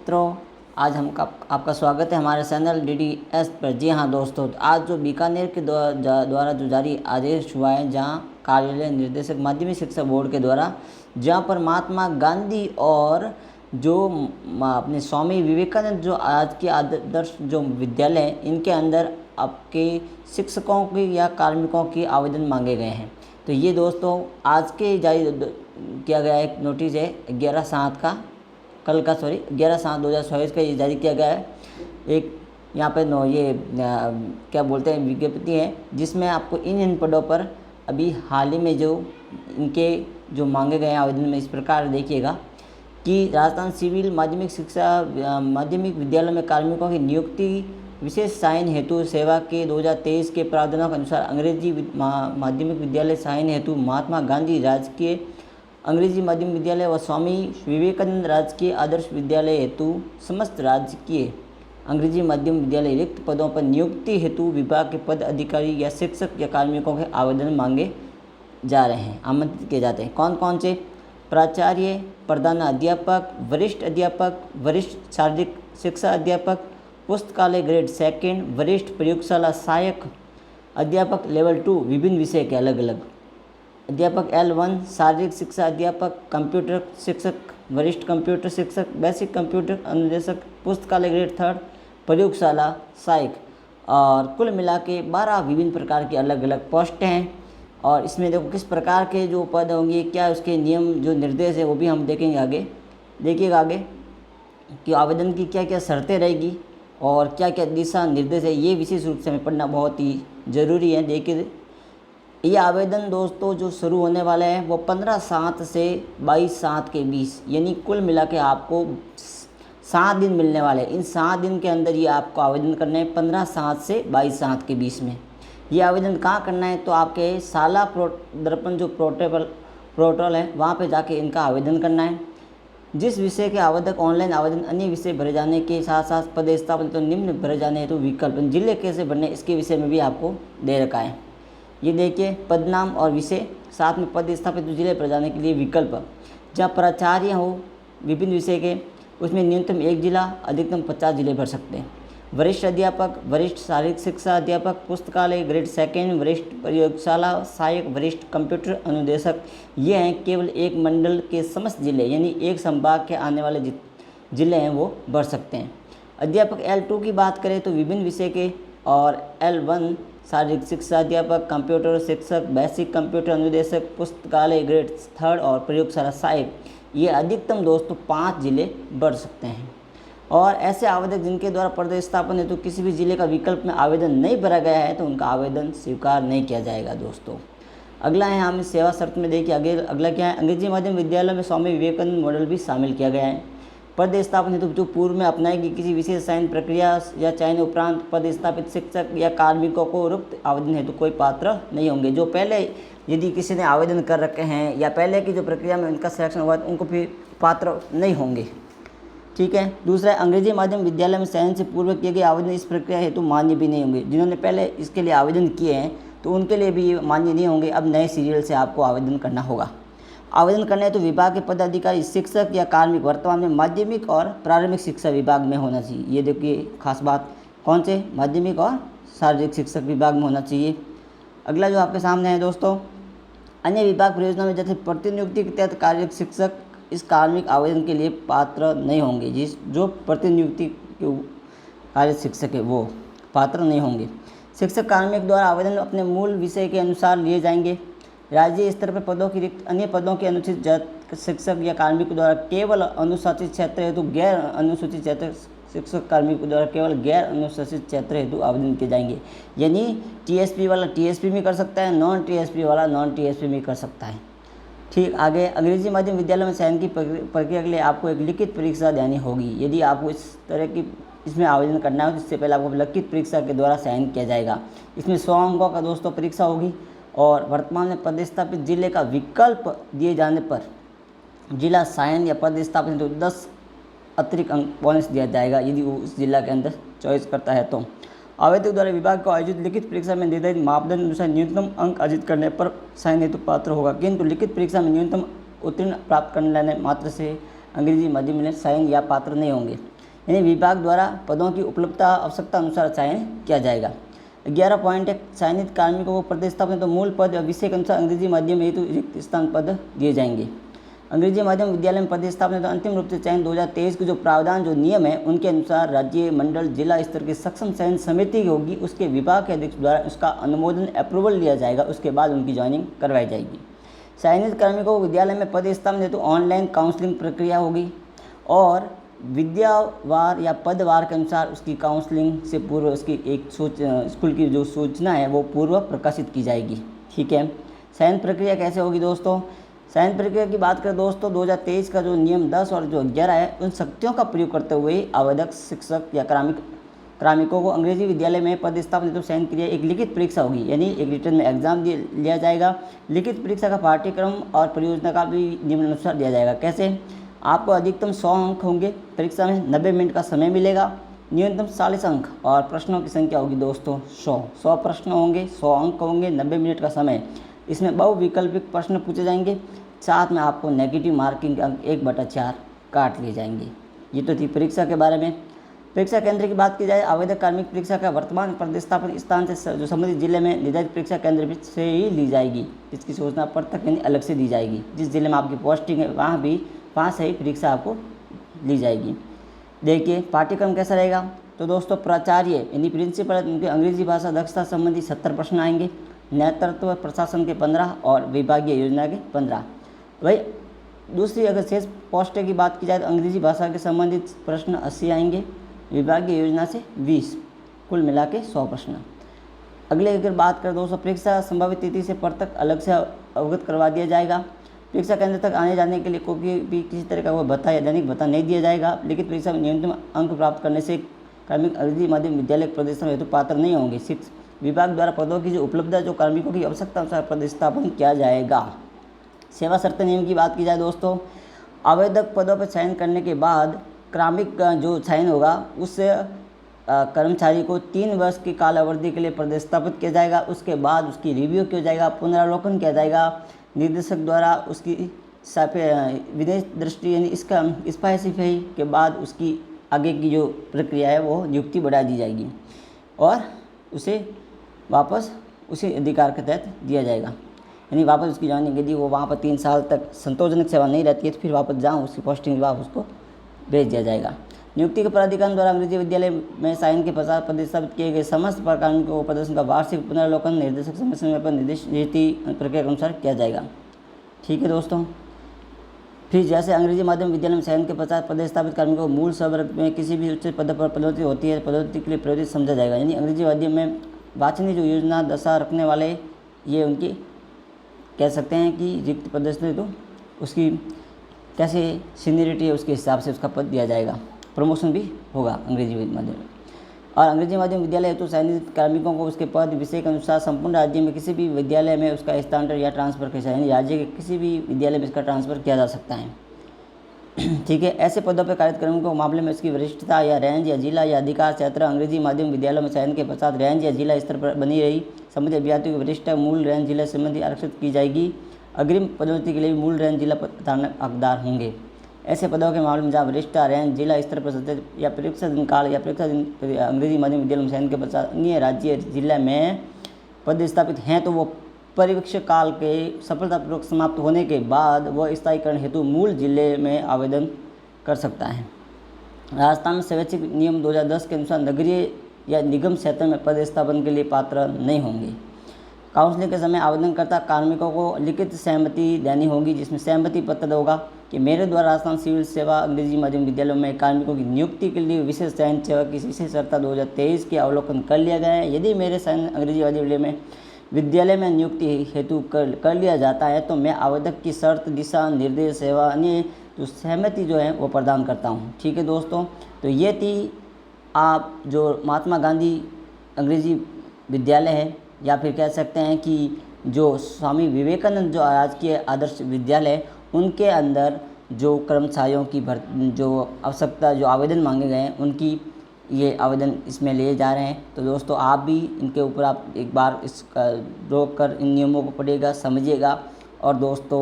मित्रों, आज आपका स्वागत है हमारे चैनल DDS पर। जी हाँ दोस्तों, तो आज जो बीकानेर के द्वारा जो जारी आदेश हुआ है, जहाँ कार्यालय निर्देशक माध्यमिक शिक्षा बोर्ड के द्वारा, जहाँ पर महात्मा गांधी और जो अपने स्वामी विवेकानंद जो आज के आदर्श जो विद्यालय हैं, इनके अंदर आपके शिक्षकों की या कार्मिकों की आवेदन मांगे गए हैं। तो ये दोस्तों आज के जारी किया गया एक नोटिस है 11/7 का, कल का 11/7/2024 का ये जारी किया गया है। एक यहाँ पे क्या बोलते हैं विज्ञप्ति है, जिसमें आपको इन पदों पर अभी हाल ही में जो इनके जो मांगे गए आवेदन में इस प्रकार देखिएगा कि राजस्थान सिविल माध्यमिक विद्यालय में कार्मिकों की नियुक्ति विशेष साइन हेतु सेवा के 2023 के प्रावधानों के अनुसार अंग्रेजी माध्यमिक विद्यालय साइन हेतु महात्मा गांधी राजकीय अंग्रेजी माध्यमिक विद्यालय व स्वामी विवेकानंद राजकीय आदर्श विद्यालय हेतु समस्त राजकीय अंग्रेजी माध्यम विद्यालय रिक्त पदों पर नियुक्ति हेतु विभाग के पद अधिकारी या शिक्षक या कार्मिकों के आवेदन मांगे जा रहे हैं, आमंत्रित किए जाते हैं। कौन कौन से? प्राचार्य, प्रधान अध्यापक, वरिष्ठ अध्यापक, वरिष्ठ शारीरिक शिक्षा अध्यापक, पुस्तकालय ग्रेड 2, वरिष्ठ प्रयोगशाला सहायक अध्यापक लेवल 2 विभिन्न विषय के अलग अलग अध्यापक, L1 शारीरिक शिक्षा अध्यापक, कंप्यूटर शिक्षक, वरिष्ठ कंप्यूटर शिक्षक, बेसिक कंप्यूटर अनुदेशक, पुस्तकालय ग्रेड 3 प्रयोगशाला सहायक, और कुल मिला के 12 विभिन्न प्रकार के अलग अलग पोस्ट हैं। और इसमें देखो किस प्रकार के जो पद होंगे, क्या उसके नियम जो निर्देश है वो भी हम देखेंगे आगे। देखिएगा आगे कि आवेदन की क्या क्या शर्तें रहेगी और क्या क्या दिशा निर्देश है, ये विशेष रूप से हमें पढ़ना बहुत ही ज़रूरी है। देखिए ये आवेदन दोस्तों जो शुरू होने वाला है वो 15/7 से 22/7 के बीच, यानी कुल मिला के आपको 7 दिन मिलने वाले हैं। इन 7 दिन के अंदर ये आपको आवेदन करना है 15/7 से 22/7 के बीच में। ये आवेदन कहाँ करना है? तो आपके शाला दर्पण जो पोर्टल है वहाँ पे जाके इनका आवेदन करना है। जिस विषय के आवेदक ऑनलाइन आवेदन अन्य विषय भरे जाने के साथ साथ पदस्थापन तो निम्न भरे जाने हेतु विकल्प जिले कैसे भरने इसके विषय में भी आपको दे रखा है। ये देखिए पद नाम और विषय, साथ में पद स्थापित जिले पर जाने के लिए विकल्प। जहाँ प्राचार्य हो विभिन्न विषय के, उसमें न्यूनतम 1 जिला, अधिकतम 50 जिले भर सकते हैं। वरिष्ठ अध्यापक, वरिष्ठ शारीरिक शिक्षा अध्यापक, पुस्तकालय ग्रेड 2, वरिष्ठ प्रयोगशाला सहायक, वरिष्ठ कंप्यूटर अनुदेशक, ये हैं केवल एक मंडल के समस्त जिले, यानी एक संभाग के आने वाले जिले हैं वो भर सकते हैं। अध्यापक L2 की बात करें तो विभिन्न विषय के, और L1 शारीरिक शिक्षा अध्यापक, कंप्यूटर शिक्षक, बेसिक कंप्यूटर अनुदेशक, पुस्तकालय ग्रेड 3 और प्रयोगशाला सहायक, ये अधिकतम दोस्तों 5 जिले बढ़ सकते हैं। और ऐसे आवेदक जिनके द्वारा पदस्थापन हेतु किसी भी जिले का विकल्प में आवेदन नहीं भरा गया है तो उनका आवेदन स्वीकार नहीं किया जाएगा दोस्तों। अगला है हम सेवा शर्त में देखिए आगे अगला क्या है, अंग्रेजी माध्यम विद्यालय में स्वामी विवेकानंद मॉडल भी शामिल किया गया है। पदस्थापन हेतु जो पूर्व में अपनाएगी किसी विशेष चयन प्रक्रिया या चयन उपरांत पदस्थापित शिक्षक या कार्मिकों को उक्त आवेदन हेतु कोई पात्र नहीं होंगे। जो पहले यदि किसी ने आवेदन कर रखे हैं या पहले की जो प्रक्रिया में उनका सिलेक्शन हुआ तो उनको फिर पात्र नहीं होंगे। ठीक है। दूसरा है अंग्रेजी माध्यम विद्यालय में चयन से पूर्व किए गए आवेदन इस प्रक्रिया हेतु मान्य भी नहीं होंगे। जिन्होंने पहले इसके लिए आवेदन किए हैं तो उनके लिए भी मान्य नहीं होंगे। अब नए सीरियल से आपको आवेदन करना होगा। आवेदन करना है तो विभाग के पदाधिकारी शिक्षक या कार्मिक वर्तमान में माध्यमिक और प्रारंभिक शिक्षा विभाग में होना चाहिए। ये देखिए खास बात, कौन से? माध्यमिक और शारीरिक शिक्षक विभाग में होना चाहिए। अगला जो आपके सामने है दोस्तों, अन्य विभाग परियोजना में जैसे प्रतिनियुक्ति के तहत कार्यरत शिक्षक इस कार्मिक आवेदन के लिए पात्र नहीं होंगे। जो प्रतिनियुक्ति के कार्यरत शिक्षक है वो पात्र नहीं होंगे। शिक्षक कार्मिक द्वारा आवेदन अपने मूल विषय के अनुसार लिए जाएंगे। राज्य स्तर पर पदों की रिक्त अन्य पदों के अनुसूचित जाति शिक्षक या कार्मिक द्वारा केवल अनुसूचित क्षेत्र हेतु गैर अनुसूचित क्षेत्र शिक्षक कार्मिक द्वारा केवल गैर अनुसूचित क्षेत्र हेतु आवेदन किए जाएंगे। यानी TSP वाला TSP में कर सकता है, नॉन TSP वाला नॉन TSP में कर सकता है। ठीक। आगे अंग्रेजी माध्यम विद्यालय में चयन की प्रक्रिया के लिए आपको एक लिखित परीक्षा देनी होगी। यदि आपको इस तरह की इसमें आवेदन करना है तो इससे पहले आपको लिखित परीक्षा के द्वारा चयन किया जाएगा। इसमें 100 अंकों का दोस्तों परीक्षा होगी और वर्तमान में पदस्थापित जिले का विकल्प दिए जाने पर जिला चयन या पदस्थापित तो 10 अतिरिक्त अंक बोनस दिया जाएगा यदि वो उस जिला के अंदर चॉइस करता है तो। आवेदक द्वारा विभाग को आयोजित लिखित परीक्षा में निर्धारित मापदंड अनुसार न्यूनतम अंक अर्जित करने पर चयन हेतु पात्र होगा, किंतु लिखित परीक्षा में न्यूनतम उत्तीर्ण प्राप्त करने मात्र से अंग्रेजी माध्यम में चयन या पात्र नहीं होंगे। यानी विभाग द्वारा पदों की उपलब्धता आवश्यकता अनुसार चयन किया जाएगा। 11.1 चयनित कार्मिकों को प्रतिस्थापन तो मूल पद या विषय के अनुसार अंग्रेजी माध्यम हेतु रिक्त स्थान पद दिए जाएंगे। अंग्रेजी माध्यम विद्यालय में प्रतिस्थापन तो अंतिम रूप से चयन 2023 के जो प्रावधान जो नियम है उनके अनुसार राज्य मंडल जिला स्तर की सक्षम चयन समिति होगी, उसके विभाग के अध्यक्ष द्वारा उसका अनुमोदन अप्रूवल लिया जाएगा, उसके बाद उनकी ज्वाइनिंग करवाई जाएगी। चयनित कार्मिकों को विद्यालय में पदस्थापन हेतु ऑनलाइन काउंसलिंग प्रक्रिया होगी और विद्यावार या पदवार के अनुसार उसकी काउंसलिंग से पूर्व उसकी एक स्कूल की जो सूचना है वो पूर्व प्रकाशित की जाएगी। ठीक है, चयन प्रक्रिया कैसे होगी दोस्तों? चयन प्रक्रिया की बात करें दोस्तों, 2023 का जो नियम 10 और जो 11 है उन शक्तियों का प्रयोग करते हुए आवेदक शिक्षक या कार्मिकों को अंग्रेजी विद्यालय में पदस्थापन हेतु चयन क्रिया एक लिखित परीक्षा होगी, यानी एक रिटर्न में एग्जाम लिया जाएगा। लिखित परीक्षा का पाठ्यक्रम और परियोजना का भी निम्नानुसार दिया जाएगा। कैसे? आपको अधिकतम 100 अंक होंगे, परीक्षा में 90 मिनट का समय मिलेगा, न्यूनतम 40 अंक और प्रश्नों की संख्या होगी दोस्तों 100 प्रश्न होंगे, 100 अंक होंगे, 90 मिनट का समय। इसमें बहुविकल्पिक प्रश्न पूछे जाएंगे, साथ में आपको नेगेटिव मार्किंग के अंक 1/4 काट लिए जाएंगे। ये तो थी परीक्षा के बारे में। परीक्षा केंद्र की बात की जाए, आवेदक कार्मिक परीक्षा का वर्तमान प्रतिस्थापन स्थान से जो संबंधित जिले में निर्धारित परीक्षा केंद्र से ही ली जाएगी। इसकी सूचना पृथक यानी अलग से दी जाएगी। जिस जिले में आपकी पोस्टिंग है वहाँ से ही परीक्षा आपको ली जाएगी। देखिए पाठ्यक्रम कैसा रहेगा, तो दोस्तों प्राचार्य यानी प्रिंसिपल उनके अंग्रेजी भाषा दक्षता संबंधी 70 प्रश्न आएंगे, नेतृत्व प्रशासन के 15 और विभागीय योजना के 15। भाई दूसरी अगर शेष पोस्टें की बात की जाए तो अंग्रेजी भाषा के संबंधित प्रश्न 80 आएंगे, विभागीय योजना से 20, कुल मिला के 100 प्रश्न। अगले अगर बात करें दोस्तों, परीक्षा संभावित तिथि से पृथक अलग से अवगत करवा दिया जाएगा। परीक्षा केंद्र तक आने जाने के लिए कोई भी किसी तरह का वो भत्ता या दैनिक भत्ता नहीं दिया जाएगा। लिखित परीक्षा में न्यूनतम अंक प्राप्त करने से कार्मिक अंग्रेजी माध्यम विद्यालय प्रदर्शन हेतु पात्र नहीं होंगे। शिक्षा विभाग द्वारा पदों की जो उपलब्धता जो कार्मिकों की आवश्यकता अनुसार पदस्थापन किया जाएगा। सेवा शर्त नियम की बात की जाए दोस्तों, आवेदक पदों पर चयन करने के बाद कार्मिक का जो चयन होगा उस कर्मचारी को 3 वर्ष की काल अवधि के लिए पदस्थापित किया जाएगा। उसके बाद उसकी रिव्यू किया जाएगा, पुनरावलोकन किया जाएगा निदेशक द्वारा। उसकी विदेश दृष्टि यानी इसका स्पाइसिफाई के बाद उसकी आगे की जो प्रक्रिया है वो नियुक्ति बढ़ा दी जाएगी और उसे वापस उसी अधिकार के तहत दिया जाएगा। यानी वापस उसकी ज्वाइनिंग यदि वो वहाँ पर 3 साल तक संतोषजनक सेवा नहीं रहती है तो फिर वापस जहाँ उसकी पोस्टिंग वापस उसको भेज दिया जाएगा। नियुक्ति के प्राधिकरण द्वारा अंग्रेजी विद्यालय में चयन के पश्चात पदस्थापित किए गए समस्त प्रकार को प्रदर्शन का वार्षिक पुनरावलोकन निर्देशक समय समय पर निर्देश नीति प्रक्रिया के अनुसार किया जाएगा। ठीक है दोस्तों। फिर जैसे अंग्रेजी माध्यम विद्यालय में चयन के पश्चात पदस्थापित कार्मिकों को मूल स्वर्ग में किसी भी उच्च पद पर पदोन्नति होती है, पदोन्नति के लिए प्रेरित समझा जाएगा। यानी अंग्रेजी माध्यम में वांछनीय जो योजना दशा रखने वाले ये उनकी कह सकते हैं कि रिक्त पदस्थापित तो उसकी कैसे सीनियरिटी है उसके हिसाब से उसका पद दिया जाएगा, प्रमोशन भी होगा अंग्रेजी माध्यम में। और अंग्रेजी माध्यम विद्यालय हेतु चयनित कार्मिकों को उसके पद विषय के अनुसार संपूर्ण राज्य में किसी भी विद्यालय में उसका स्थानांतरण या ट्रांसफर किया जाए, यानी राज्य के किसी भी विद्यालय में इसका ट्रांसफर किया जा सकता है। ठीक है, ऐसे पदों पर कार्यरत कार्मिकों के मामले में इसकी वरिष्ठता या रेंज या जिला या अधिकार क्षेत्र अंग्रेजी माध्यम विद्यालयों में चयन के पश्चात रेंज या जिला स्तर पर बनी रही संबंधित अभ्यर्थियों की वरिष्ठता मूल रेंज जिला संबंधी आरक्षित की जाएगी। अग्रिम पदोन्नति के लिए भी मूल रेंज जिला हकदार होंगे। ऐसे पदों के मामले में जहाँ वरिष्ठता रेंज जिला स्तर पर सत्य या परीक्षा दिन काल या परीक्षा दिन अंग्रेजी माध्यम विद्यालय में चयन के पश्चात अन्य राज्य जिला में पदस्थापित हैं तो वो परीक्षा काल के सफलतापूर्वक समाप्त होने के बाद वह स्थायीकरण हेतु मूल जिले में आवेदन कर सकता है। राजस्थान में स्वैच्छिक नियम 2010 के अनुसार नगरीय या निगम क्षेत्र में पदस्थापन के लिए पात्र नहीं होंगे। काउंसलिंग के समय आवेदनकर्ता कार्मिकों को लिखित सहमति देनी होगी, जिसमें सहमति पत्र होगा कि मेरे द्वारा राजस्थान सिविल सेवा अंग्रेजी माध्यम विद्यालयों में कार्मिकों की नियुक्ति के लिए विशेष चयन सेवा की विशेष शर्ता 2023 के अवलोकन कर लिया गया है। यदि मेरे चयन अंग्रेजी माध्यम विद्यालय में नियुक्ति हेतु कर लिया जाता है तो मैं आवेदक की शर्त दिशा निर्देश सेवा अन्य जो सहमति जो है वो प्रदान करता हूँ। ठीक है दोस्तों, तो ये थी आप जो महात्मा गांधी अंग्रेजी विद्यालय है या फिर कह सकते हैं कि जो स्वामी विवेकानंद जो राजकीय आदर्श विद्यालय उनके अंदर जो कर्मचारियों की जो आवश्यकता जो आवेदन मांगे गए हैं उनकी ये आवेदन इसमें लिए जा रहे हैं। तो दोस्तों आप भी इनके ऊपर आप एक बार इसका रोक कर इन नियमों को पढ़िएगा, समझिएगा और दोस्तों